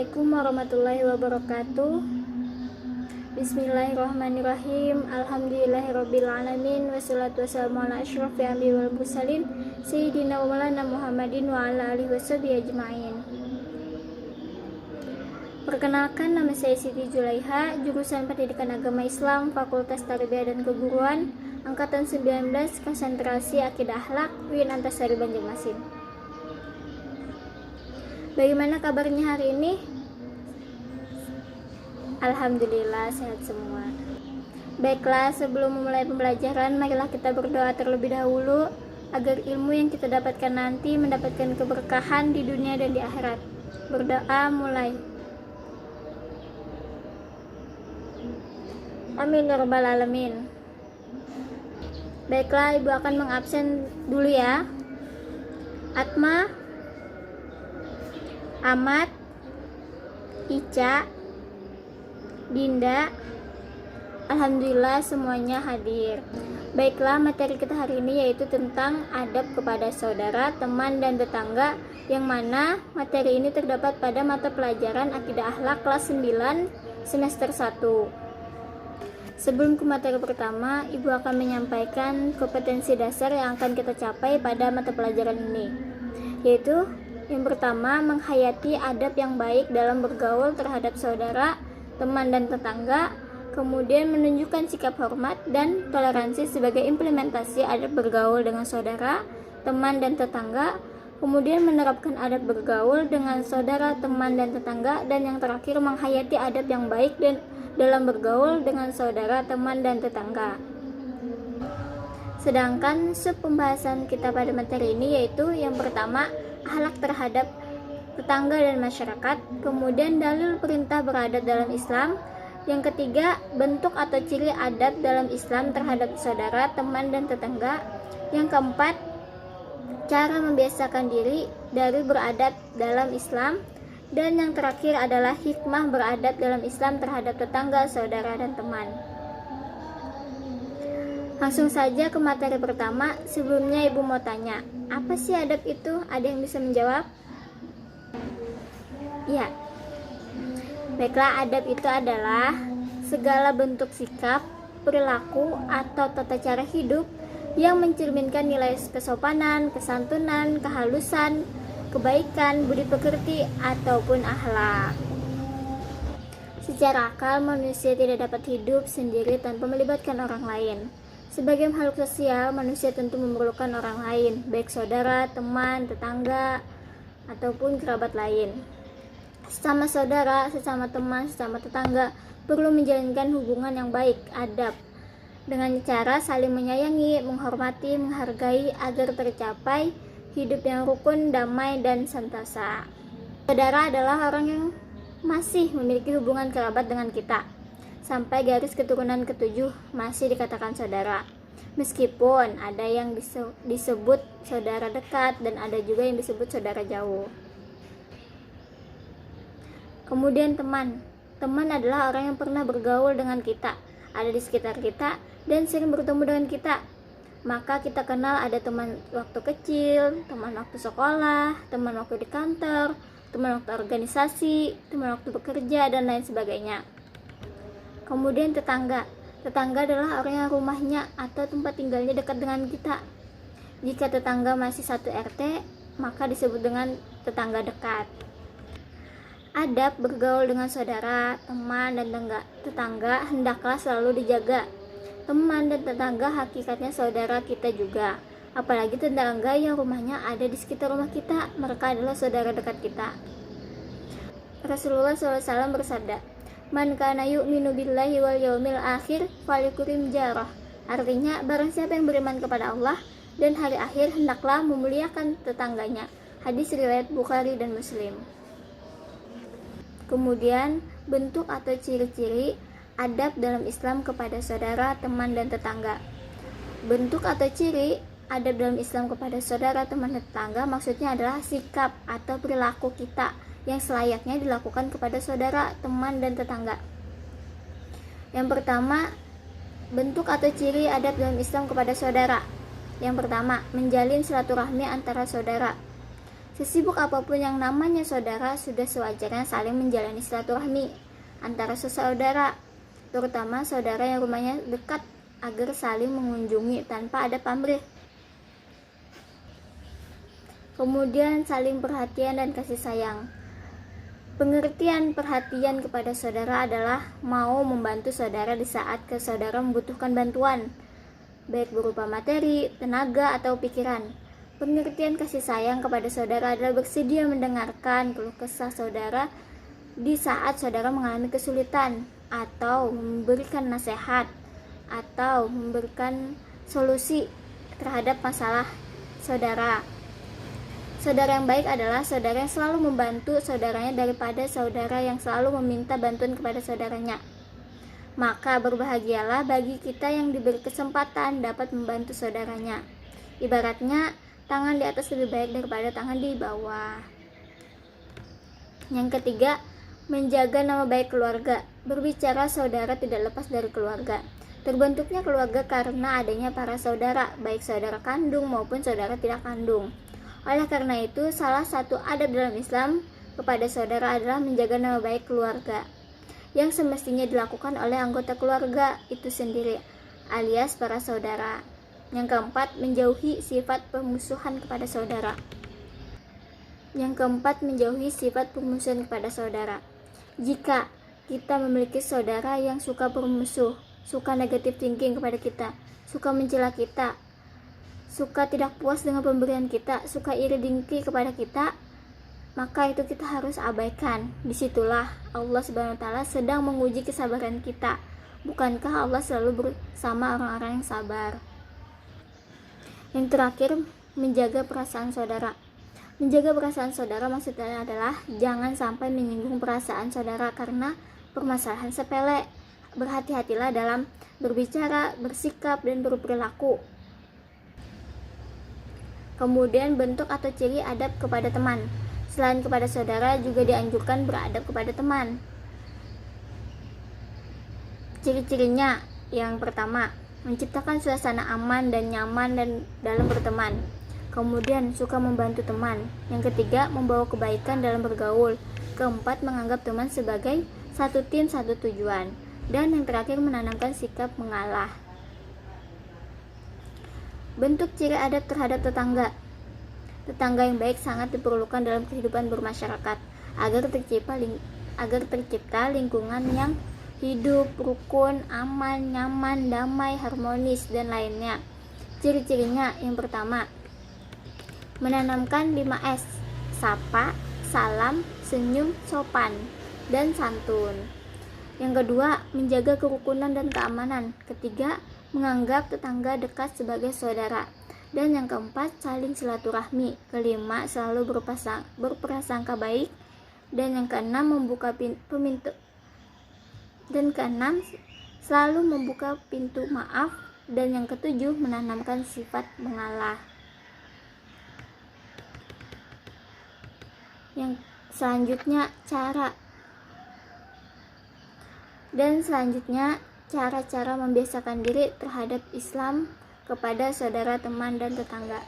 Assalamualaikum warahmatullahi wabarakatuh. Bismillahirrahmanirrahim. Alhamdulillahirabbil alamin wassalatu wassalamu ala asyrofil anbiya'i wal mursalin sayyidina wa maulana Muhammadin wa ala alihi washabihi ajmain. Perkenalkan, nama saya Siti Julaiha, jurusan Pendidikan Agama Islam, Fakultas Tarbiyah dan Keguruan, angkatan 19, konsentrasi Akidah Akhlak, UIN Antasari Banjarmasin. Bagaimana kabarnya hari ini? Alhamdulillah sehat semua. Baiklah, sebelum memulai pembelajaran, marilah kita berdoa terlebih dahulu agar ilmu yang kita dapatkan nanti mendapatkan keberkahan di dunia dan di akhirat. Berdoa mulai. Amin ya rabbal alamin. Baiklah, Ibu akan mengabsen dulu ya. Atma, Ahmad, Ica, Dinda. Alhamdulillah semuanya hadir. Baiklah, materi kita hari ini yaitu tentang adab kepada saudara, teman, dan tetangga, yang mana materi ini terdapat pada mata pelajaran Akidah Akhlak kelas 9 semester 1. Sebelum ke materi pertama, Ibu akan menyampaikan kompetensi dasar yang akan kita capai pada mata pelajaran ini, yaitu yang pertama, menghayati adab yang baik dalam bergaul terhadap saudara, teman, dan tetangga. Kemudian menunjukkan sikap hormat dan toleransi sebagai implementasi adab bergaul dengan saudara, teman, dan tetangga. Kemudian menerapkan adab bergaul dengan saudara, teman, dan tetangga. Dan yang terakhir, menghayati adab yang baik dan dalam bergaul dengan saudara, teman, dan tetangga. Sedangkan pembahasan kita pada materi ini yaitu yang pertama, akhlak terhadap tetangga dan masyarakat. Kemudian dalil perintah beradab dalam Islam. Yang ketiga, bentuk atau ciri adab dalam Islam terhadap saudara, teman, dan tetangga. Yang keempat, cara membiasakan diri dari beradab dalam Islam. Dan yang terakhir adalah hikmah beradab dalam Islam terhadap tetangga, saudara, dan teman. Langsung saja ke materi pertama. Sebelumnya Ibu mau tanya, apa sih adab itu? Ada yang bisa menjawab? Ya. Baiklah, adab itu adalah segala bentuk sikap, perilaku, atau tata cara hidup yang mencerminkan nilai kesopanan, kesantunan, kehalusan, kebaikan, budi pekerti, ataupun akhlak. Secara akal, manusia tidak dapat hidup sendiri tanpa melibatkan orang lain. Sebagai makhluk sosial, manusia tentu memerlukan orang lain, baik saudara, teman, tetangga, ataupun kerabat lain. Sesama saudara, sesama teman, sesama tetangga perlu menjalankan hubungan yang baik, adab, dengan cara saling menyayangi, menghormati, menghargai agar tercapai hidup yang rukun, damai, dan santasa. Saudara adalah orang yang masih memiliki hubungan kerabat dengan kita. Sampai garis keturunan ke-7 masih dikatakan saudara. Meskipun ada yang disebut saudara dekat dan ada juga yang disebut saudara jauh. Kemudian teman. Teman adalah orang yang pernah bergaul dengan kita, ada di sekitar kita, dan sering bertemu dengan kita. Maka kita kenal ada teman waktu kecil, teman waktu sekolah, teman waktu di kantor, teman waktu organisasi, teman waktu bekerja, dan lain sebagainya. Kemudian tetangga. Tetangga adalah orang yang rumahnya atau tempat tinggalnya dekat dengan kita. Jika tetangga masih satu RT, maka disebut dengan tetangga dekat. Adab bergaul dengan saudara, teman, dan tetangga hendaklah selalu dijaga. Teman dan tetangga hakikatnya saudara kita juga. Apalagi tetangga yang rumahnya ada di sekitar rumah kita, mereka adalah saudara dekat kita. Rasulullah SAW bersabda, "Man kana yu'minu billahi wal yaumil akhir falyukrim jarah." Artinya, barang siapa yang beriman kepada Allah dan hari akhir, hendaklah memuliakan tetangganya. Hadis riwayat Bukhari dan Muslim. Kemudian, bentuk atau ciri-ciri adab dalam Islam kepada saudara, teman, dan tetangga. Bentuk atau ciri adab dalam Islam kepada saudara, teman, dan tetangga maksudnya adalah sikap atau perilaku kita yang selayaknya dilakukan kepada saudara, teman, dan tetangga. Yang pertama, bentuk atau ciri adab dalam Islam kepada saudara. Yang pertama, menjalin silaturahmi antara saudara. Sesibuk apapun yang namanya saudara, sudah sewajarnya saling menjalani silaturahmi antara saudara, terutama saudara yang rumahnya dekat, agar saling mengunjungi tanpa ada pamrih. Kemudian saling perhatian dan kasih sayang. Pengertian perhatian kepada saudara adalah mau membantu saudara di saat saudara membutuhkan bantuan, baik berupa materi, tenaga, atau pikiran. Pengertian kasih sayang kepada saudara adalah bersedia mendengarkan keluh kesah saudara di saat saudara mengalami kesulitan, atau memberikan nasihat, atau memberikan solusi terhadap masalah saudara. Saudara yang baik adalah saudara yang selalu membantu saudaranya daripada saudara yang selalu meminta bantuan kepada saudaranya. Maka berbahagialah bagi kita yang diberi kesempatan dapat membantu saudaranya. Ibaratnya, tangan di atas lebih baik daripada tangan di bawah. Yang ketiga, menjaga nama baik keluarga. Berbicara saudara tidak lepas dari keluarga. Terbentuknya keluarga karena adanya para saudara, baik saudara kandung maupun saudara tidak kandung. Oleh karena itu, salah satu adab dalam Islam kepada saudara adalah menjaga nama baik keluarga, yang semestinya dilakukan oleh anggota keluarga itu sendiri, alias para saudara. Yang keempat, menjauhi sifat permusuhan kepada saudara. Jika kita memiliki saudara yang suka bermusuh, suka negatif thinking kepada kita, suka mencela kita, suka tidak puas dengan pemberian kita, suka iri dengki kepada kita, maka itu kita harus abaikan. Disitulah Allah Subhanahu wa Ta'ala sedang menguji kesabaran kita. Bukankah Allah selalu bersama orang-orang yang sabar? Yang terakhir, menjaga perasaan saudara. Menjaga perasaan saudara maksudnya adalah jangan sampai menyinggung perasaan saudara karena permasalahan sepele. Berhati-hatilah dalam berbicara, bersikap, dan berperilaku. Kemudian, bentuk atau ciri adab kepada teman. Selain kepada saudara, juga dianjurkan beradab kepada teman. Ciri-cirinya, yang pertama, menciptakan suasana aman dan nyaman dan dalam berteman. Kemudian, suka membantu teman. Yang ketiga, membawa kebaikan dalam bergaul. Keempat, menganggap teman sebagai satu tim, satu tujuan. Dan yang terakhir, menanamkan sikap mengalah. Bentuk ciri adab terhadap tetangga. Tetangga yang baik sangat diperlukan dalam kehidupan bermasyarakat agar tercipta lingkungan yang hidup, rukun, aman, nyaman, damai, harmonis, dan lainnya. Ciri-cirinya, yang pertama, menanamkan 5S: sapa, salam, senyum, sopan, dan santun. Yang kedua, menjaga kerukunan dan keamanan. Ketiga, menganggap tetangga dekat sebagai saudara. Dan yang keempat, saling silaturahmi. Kelima, selalu berprasangka baik. Dan yang keenam, selalu membuka pintu maaf. Dan yang ketujuh, menanamkan sifat mengalah. Yang selanjutnya, cara membiasakan diri terhadap Islam kepada saudara, teman, dan tetangga.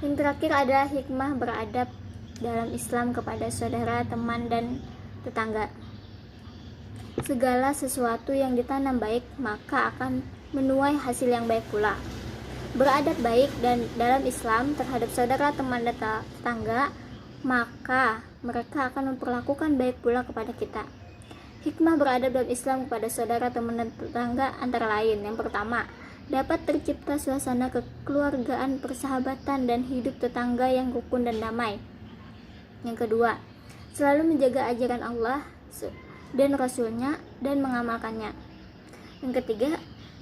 Yang terakhir adalah hikmah beradab dalam Islam kepada saudara, teman, dan tetangga. Segala sesuatu yang ditanam baik maka akan menuai hasil yang baik pula. Beradab baik dan dalam Islam terhadap saudara, teman, dan tetangga, maka mereka akan memperlakukan baik pula kepada kita. Hikmah beradab dalam Islam kepada saudara, teman, dan tetangga antara lain: yang pertama, dapat tercipta suasana kekeluargaan, persahabatan, dan hidup tetangga yang rukun dan damai. Yang kedua, selalu menjaga ajaran Allah dan Rasul-Nya dan mengamalkannya. Yang ketiga,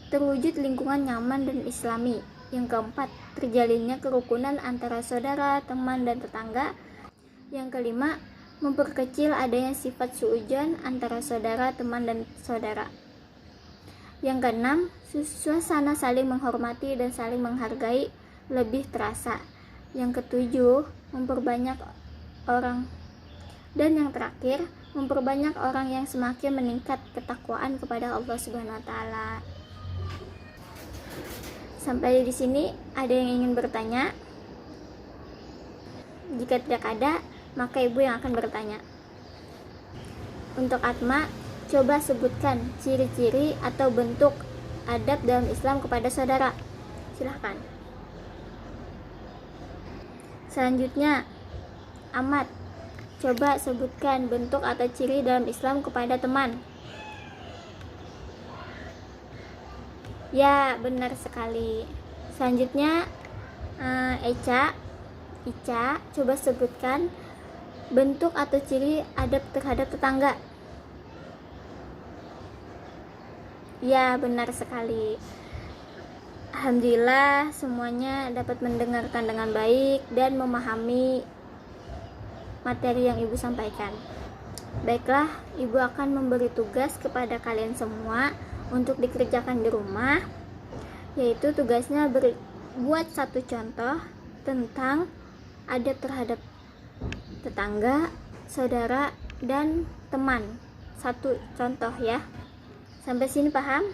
terwujud lingkungan nyaman dan islami. Yang keempat, terjalinnya kerukunan antara saudara, teman, dan tetangga. Yang kelima, memperkecil adanya sifat suudzon antara saudara, teman, dan saudara. Yang keenam, suasana saling menghormati dan saling menghargai lebih terasa. Yang ketujuh, memperbanyak orang. Dan yang terakhir, memperbanyak orang yang semakin meningkat ketakwaan kepada Allah Subhanahu wa Ta'ala. Sampai di sini ada yang ingin bertanya? Jika tidak ada, maka ibu yang akan bertanya. Untuk Atma, coba sebutkan ciri-ciri atau bentuk adab dalam Islam kepada saudara. Silahkan. Selanjutnya, Ahmad, coba sebutkan bentuk atau ciri dalam Islam kepada teman. Ya, benar sekali. Selanjutnya, Ica, coba sebutkan bentuk atau ciri adab terhadap tetangga. Ya, benar sekali. Alhamdulillah semuanya dapat mendengarkan dengan baik dan memahami materi yang ibu sampaikan. Baiklah, ibu akan memberi tugas kepada kalian semua untuk dikerjakan di rumah, yaitu tugasnya buat satu contoh tentang adab terhadap tetangga, saudara, dan teman. Satu contoh ya. Sampai sini paham?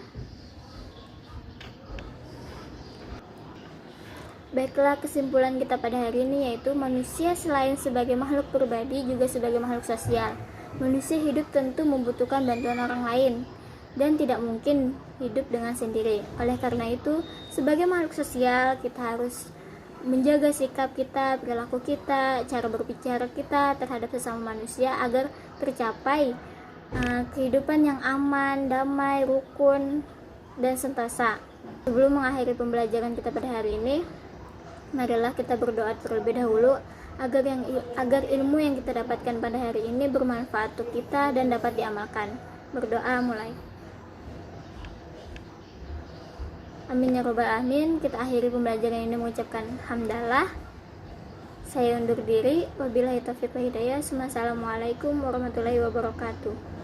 Baiklah, kesimpulan kita pada hari ini yaitu manusia selain sebagai makhluk pribadi juga sebagai makhluk sosial. Manusia hidup tentu membutuhkan bantuan orang lain dan tidak mungkin hidup dengan sendiri. Oleh karena itu, sebagai makhluk sosial kita harus menjaga sikap kita, perilaku kita, cara berbicara kita terhadap sesama manusia agar tercapai kehidupan yang aman, damai, rukun, dan sentosa. Sebelum mengakhiri pembelajaran kita pada hari ini, marilah kita berdoa terlebih dahulu agar ilmu yang kita dapatkan pada hari ini bermanfaat untuk kita dan dapat diamalkan. Berdoa mulai. Amin ya robbal alamin. Kita akhiri pembelajaran ini mengucapkan hamdalah. Saya undur diri. Wabillahi taufiq wal hidayah. Wassalamualaikum warahmatullahi wabarakatuh.